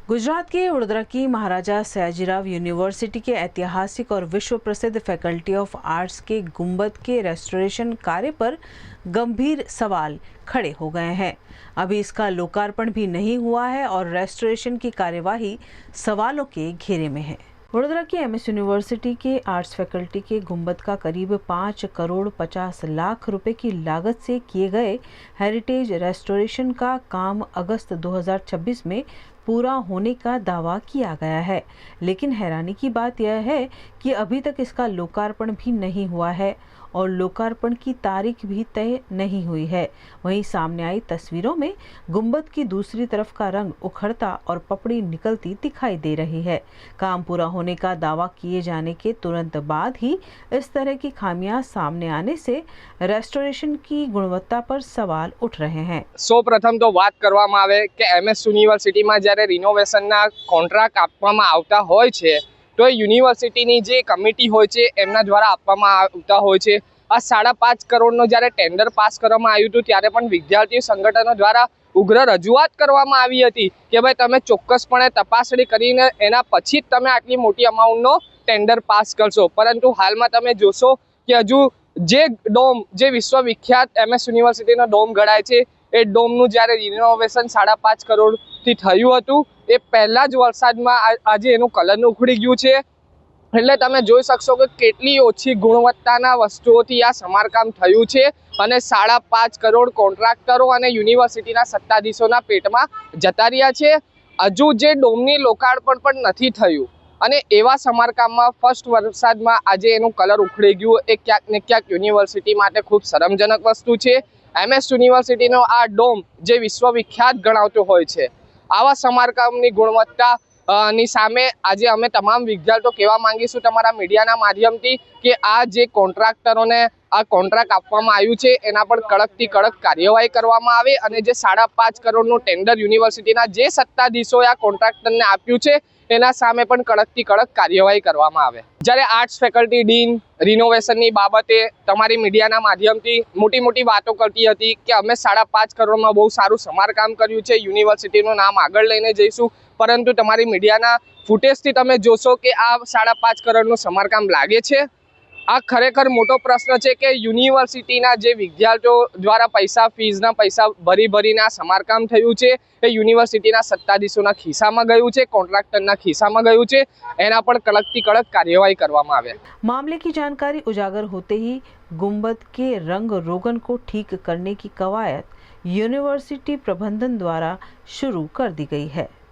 गुजरात के वडोदरा की महाराजा सयाजीराव यूनिवर्सिटी के ऐतिहासिक और विश्व प्रसिद्ध फैकल्टी ऑफ आर्ट्स के गुंबद के रेस्टोरेशन कार्य पर गंभीर सवाल खड़े हो गए हैं। अभी इसका लोकार्पण भी नहीं हुआ है और रेस्टोरेशन की कार्यवाही सवालों के घेरे में है। वडोदरा की एमएस यूनिवर्सिटी के आर्ट्स फैकल्टी के गुंबद का करीब 5 करोड़ 50 लाख रुपए की लागत से किए गए हेरिटेज रेस्टोरेशन का काम अगस्त 2026 में पूरा होने का दावा किया गया है, लेकिन हैरानी की बात यह है कि अभी तक इसका लोकार्पण भी नहीं हुआ है और लोकार्पण की तारीख भी तय नहीं हुई है। वहीं सामने आई तस्वीरों में गुंबद की दूसरी तरफ का रंग उखड़ता और पपड़ी निकलती दिखाई दे रही है। काम पूरा होने का दावा किए जाने के तुरंत बाद ही इस तरह की खामियां सामने आने से रेस्टोरेशन की गुणवत्ता पर सवाल उठ रहे हैं। सौ प्रथम तो बात करवामां आवे के एमएस यूनिवर्सिटी में જ્યારે રિનોવેશનના કોન્ટ્રાક્ટ આપવામાં આવતા હોય છે તો યુનિવર્સિટીની જે કમિટી હોય છે એમના દ્વારા આપવામાં આવતા હોય છે। આ 5.5 કરોડનો જ્યારે ટેન્ડર પાસ કરવામાં આવ્યું હતું ત્યારે પણ વિદ્યાર્થી સંગઠનો દ્વારા ઉગ્ર રજૂઆત કરવામાં આવી હતી કે ભાઈ તમે ચોક્કસપણે તપાસણી કરીને એના પછી જ તમે આટલી મોટી અમાઉન્ટનો ટેન્ડર પાસ કરશો। પરંતુ હાલમાં તમે જોશો કે હજુ જે ડોમ જે વિશ્વવિખ્યાત એમએસ યુનિવર્સિટીનો ડોમ ગણાય છે એ ડોમનું જ્યારે રિનોવેશન 5.5 કરોડથી થયું હતું એ પહેલા જ વરસાદમાં આજે એનું કલર ઉખડી ગયું છે। એટલે તમે જોઈ શકશો કે કેટલી ઓછી ગુણવત્તાના વસ્તુઓથી આ સમારકામ થયું છે અને 5.5 કરોડ કોન્ટ્રાક્ટરો અને યુનિવર્સિટીના સત્તાધીશોના પેટમાં જતા રહ્યા છે। હજુ જે ડોમની લોકાર્પણ પણ નથી થયું અને એવા સમારકામમાં ફર્સ્ટ વરસાદમાં આજે એનું કલર ઉખડી ગયું એ ક્યાંક ને ક્યાંક યુનિવર્સિટી માટે ખૂબ શરમજનક વસ્તુ છે। એમએસ યુનિવર્સિટીનો આ ડોમ જે વિશ્વવિખ્યાત ગણાતો હોય છે આવા સમારકામની ગુણવત્તા ની સામે આજે અમે તમામ વિદ્યાર્થીઓ કહેવા માંગીશું તમારા મીડિયાના માધ્યમથી કે આ જે કોન્ટ્રાક્ટરોને આ કોન્ટ્રાક્ટ આપવામાં આવ્યું છે એના પર કડકથી કડક કાર્યવાહી કરવામાં આવે અને જે 5.5 કરોડનું ટેન્ડર યુનિવર્સિટીના જે સત્તાધીશોએ આ કોન્ટ્રાક્ટરને આપ્યું છે એના સામે પણ કડકથી કડક કાર્યવાહી કરવામાં આવે। જ્યારે આર્ટ્સ ફેકલ્ટી ડીન રિનોવેશનની બાબતે તમારી મીડિયાના માધ્યમથી મોટી વાતો કરતી હતી કે અમે 5.5 કરોડમાં બહુ સારું સમારકામ કર્યું છે, યુનિવર્સિટીનું નામ આગળ લઈને જઈશું, પરંતુ તમારી મીડિયાના ફૂટેજથી તમે જોશો કે આ 5.5 કરોડનું સમારકામ લાગે છે। આ ખરેખર મોટો પ્રશ્ન છે કે યુનિવર્સિટીના જે વિદ્યાર્થીઓ દ્વારા ફીઝના પૈસા ભરીને આ સમારકામ થયું છે એ યુનિવર્સિટીના સત્તાધીશોના ખિસ્સામાં ગયું છે, કોન્ટ્રાક્ટરના ખિસ્સામાં ગયું છે, એના पर कड़क कार्यवाही करवामां आवे। मामले की जानकारी उजागर होते ही गुंबद के रंग रोगन को ठीक करने की कवायद यूनिवर्सिटी प्रबंधन द्वारा शुरू कर दी गई है।